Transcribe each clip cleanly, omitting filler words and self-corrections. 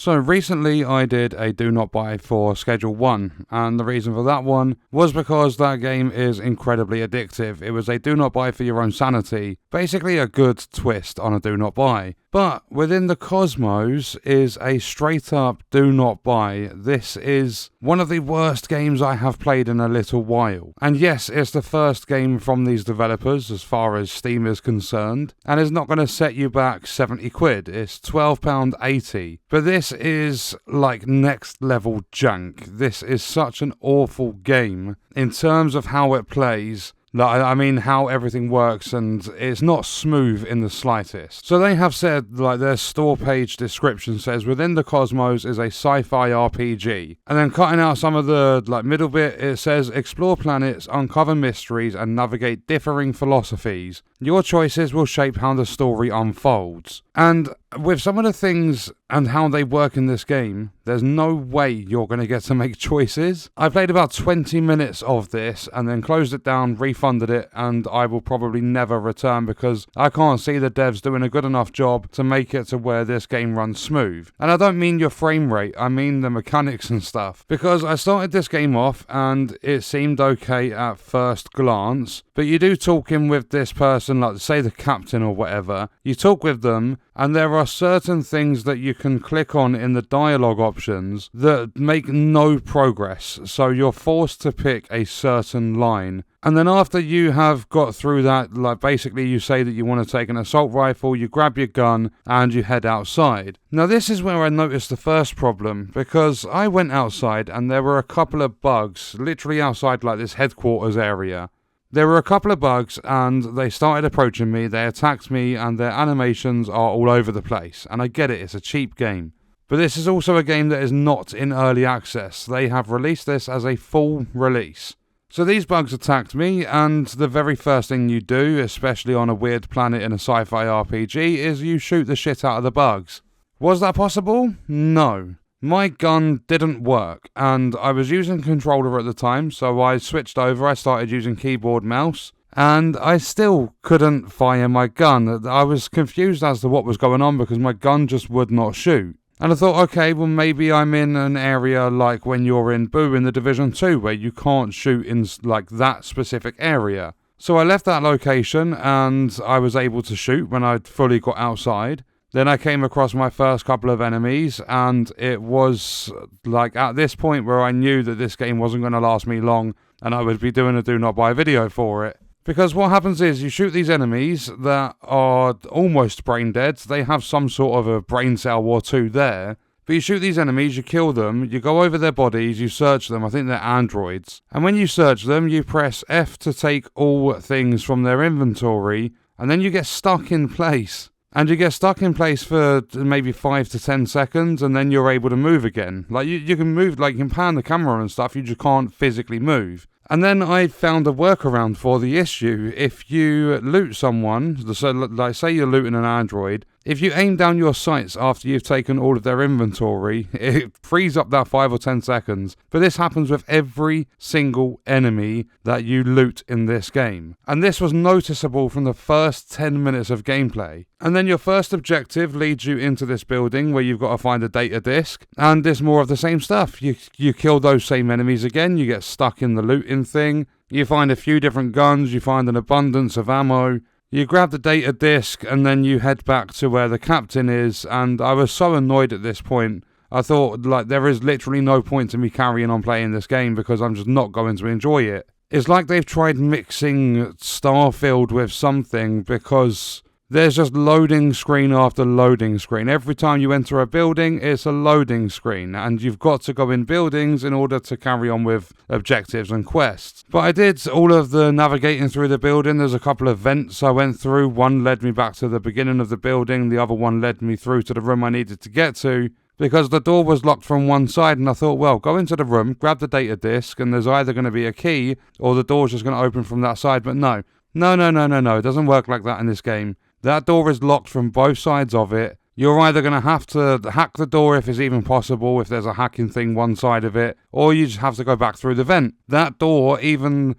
So recently I did a do not buy for Schedule 1, and the reason for that one was because that game is incredibly addictive. It was a do not buy for your own sanity, basically a good twist on a do not buy. But within the cosmos is a straight up do not buy. This is one of the worst games I have played in a little while. And yes, it's the first game from these developers as far as Steam is concerned, and it's not going to set you back 70 quid. It's £12.80. But this is like next level junk. This is such an awful game in terms of how it plays. I mean, how everything works, and it's not smooth in the slightest. So they have said, their store page description says, within the cosmos is a sci-fi RPG. And then cutting out some of the, middle bit, it says, explore planets, uncover mysteries, and navigate differing philosophies. Your choices will shape how the story unfolds. And with some of the things and how they work in this game, there's no way you're going to get to make choices. I played about 20 minutes of this and then closed it down, refunded it, and I will probably never return because I can't see the devs doing a good enough job to make it to where this game runs smooth. And I don't mean your frame rate, I mean the mechanics and stuff. Because I started this game off and it seemed okay at first glance, but you do talk in with this person, like say the captain or whatever, you talk with them, and there are certain things that you can click on in the dialogue options that make no progress, so you're forced to pick a certain line. And then after you have got through that, basically you say that you want to take an assault rifle, you grab your gun, and you head outside. Now this is where I noticed the first problem, because I went outside and there were a couple of bugs, literally outside this headquarters area. There were a couple of bugs and they started approaching me, they attacked me, and their animations are all over the place. And I get it, it's a cheap game. But this is also a game that is not in early access. They have released this as a full release. So these bugs attacked me, and the very first thing you do, especially on a weird planet in a sci-fi RPG, is you shoot the shit out of the bugs. Was that possible? No. My gun didn't work, and I was using controller at the time, so I switched over, I started using keyboard mouse, and I still couldn't fire my gun. I was confused as to what was going on because my gun just would not shoot. And I thought, okay, well maybe I'm in an area like when you're in Boo in the Division 2, where you can't shoot in that specific area. So I left that location, and I was able to shoot when I'd fully got outside. Then I came across my first couple of enemies, and it was at this point where I knew that this game wasn't going to last me long and I would be doing a do not buy video for it. Because what happens is you shoot these enemies that are almost brain dead, they have some sort of a brain cell or two there. But you shoot these enemies, you kill them, you go over their bodies, you search them, I think they're androids. And when you search them, you press F to take all things from their inventory, and then you get stuck in place. And you get stuck in place for maybe 5 to 10 seconds, and then you're able to move again. You can move, you can pan the camera and stuff, you just can't physically move. And then I found a workaround for the issue. If you loot someone, so say you're looting an android, if you aim down your sights after you've taken all of their inventory, it frees up that 5 or 10 seconds. But this happens with every single enemy that you loot in this game. And this was noticeable from the first 10 minutes of gameplay. And then your first objective leads you into this building where you've got to find a data disk. And it's more of the same stuff. You kill those same enemies again, you get stuck in the looting thing. You find a few different guns, you find an abundance of ammo. You grab the data disk and then you head back to where the captain is, and I was so annoyed at this point. I thought, there is literally no point to me carrying on playing this game because I'm just not going to enjoy it. It's like they've tried mixing Starfield with something, because there's just loading screen after loading screen. Every time you enter a building, it's a loading screen, and you've got to go in buildings in order to carry on with objectives and quests. But I did all of the navigating through the building. There's a couple of vents I went through. One led me back to the beginning of the building. The other one led me through to the room I needed to get to, because the door was locked from one side, and I thought, well, go into the room, grab the data disk, and there's either going to be a key or the door's just going to open from that side. But no. It doesn't work like that in this game. That door is locked from both sides of it. You're either going to have to hack the door if it's even possible, if there's a hacking thing one side of it, or you just have to go back through the vent. That door, even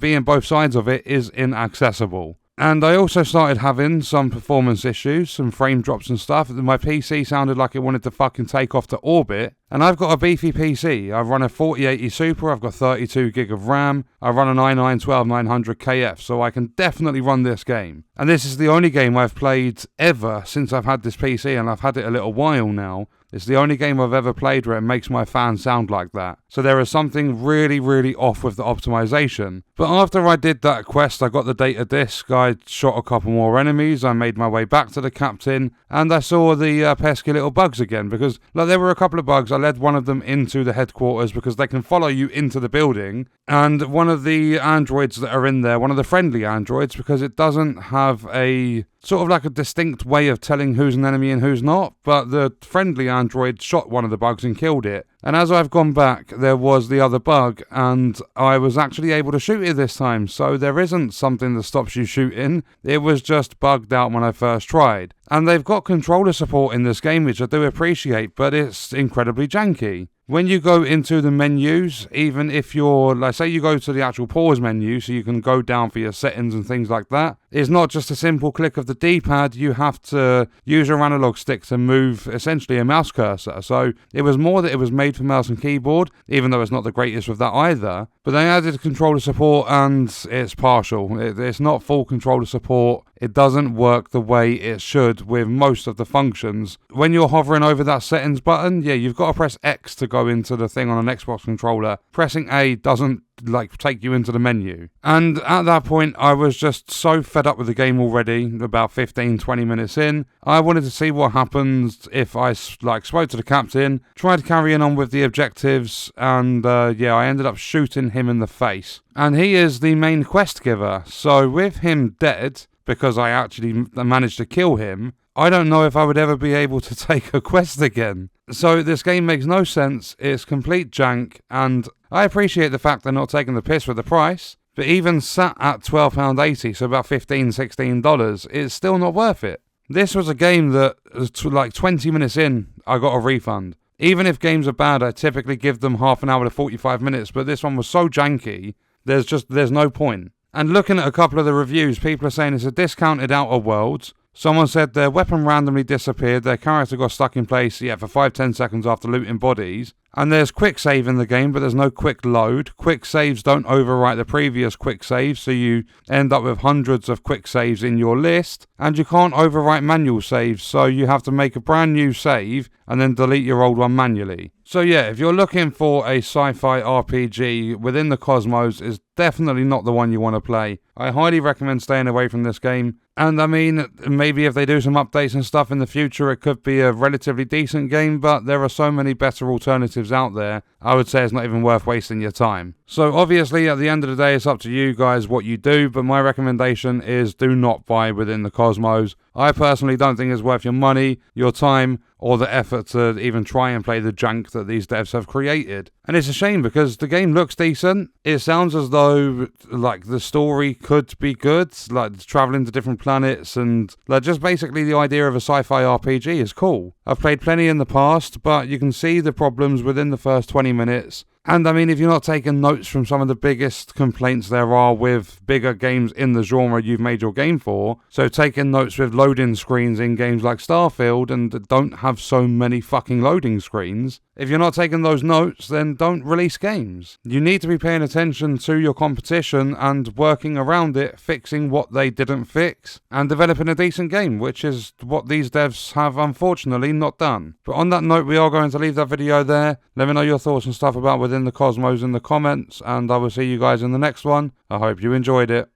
being both sides of it, is inaccessible. And I also started having some performance issues, some frame drops and stuff. My PC sounded like it wanted to fucking take off to orbit. And I've got a beefy PC. I run a 4080 Super, I've got 32 gig of RAM, I run an i9-12900KF, so I can definitely run this game. And this is the only game I've played ever since I've had this PC, and I've had it a little while now. It's the only game I've ever played where it makes my fan sound like that. So there is something really, really off with the optimization. But after I did that quest, I got the data disc, I shot a couple more enemies, I made my way back to the captain, and I saw the pesky little bugs again, because there were a couple of bugs. I led one of them into the headquarters because they can follow you into the building, and one of the androids that are in there, one of the friendly androids, because it doesn't have a sort of like a distinct way of telling who's an enemy and who's not, but the friendly android shot one of the bugs and killed it. And as I've gone back, there was the other bug, and I was actually able to shoot it this time, so there isn't something that stops you shooting. It was just bugged out when I first tried. And they've got controller support in this game, which I do appreciate, but it's incredibly janky. When you go into the menus, even if you're, like, say you go to the actual pause menu so you can go down for your settings and things like that, it's not just a simple click of the D-pad, you have to use your analog stick to move essentially a mouse cursor. So it was more that it was made for mouse and keyboard, even though it's not the greatest with that either. But they added controller support and it's partial. It's not full controller support. It doesn't work the way it should with most of the functions. When you're hovering over that settings button, yeah, you've got to press X to go into the thing on an Xbox controller. Pressing A doesn't take you into the menu. And at that point, I was just so fed up with the game already, about 15-20 minutes in. I wanted to see what happens if I spoke to the captain, tried carrying on with the objectives, and I ended up shooting him in the face. And he is the main quest giver, so with him dead, because I actually managed to kill him, I don't know if I would ever be able to take a quest again. So this game makes no sense, it's complete jank, and I appreciate the fact they're not taking the piss with the price, but even sat at £12.80, so about $15-16, it's still not worth it. This was a game that, 20 minutes in, I got a refund. Even if games are bad, I typically give them half an hour to 45 minutes, but this one was so janky, there's no point. And looking at a couple of the reviews, people are saying it's a discounted Outer Worlds. Someone said their weapon randomly disappeared, their character got stuck in place, for 5-10 seconds after looting bodies. And there's quick save in the game, but there's no quick load. Quick saves don't overwrite the previous quick saves, so you end up with hundreds of quick saves in your list. And you can't overwrite manual saves, so you have to make a brand new save and then delete your old one manually. So yeah, if you're looking for a sci-fi RPG within the cosmos, it's definitely not the one you want to play. I highly recommend staying away from this game. And I mean, maybe if they do some updates and stuff in the future, it could be a relatively decent game, but there are so many better alternatives out there, I would say it's not even worth wasting your time. So obviously, at the end of the day, it's up to you guys what you do, but my recommendation is do not buy within the cosmos. I personally don't think it's worth your money, your time, or the effort to even try and play the junk that these devs have created. And it's a shame because the game looks decent. It sounds as though the story could be good, traveling to different planets, and just basically the idea of a sci-fi RPG is cool. I've played plenty in the past, but you can see the problems within the first 20 minutes. And I mean, if you're not taking notes from some of the biggest complaints there are with bigger games in the genre you've made your game for, so taking notes with loading screens in games like Starfield and don't have so many fucking loading screens, if you're not taking those notes, then don't release games. You need to be paying attention to your competition and working around it, fixing what they didn't fix, and developing a decent game, which is what these devs have unfortunately not done. But on that note, we are going to leave that video there. Let me know your thoughts and stuff about Within the Cosmos in the comments, and I will see you guys in the next one. I hope you enjoyed it.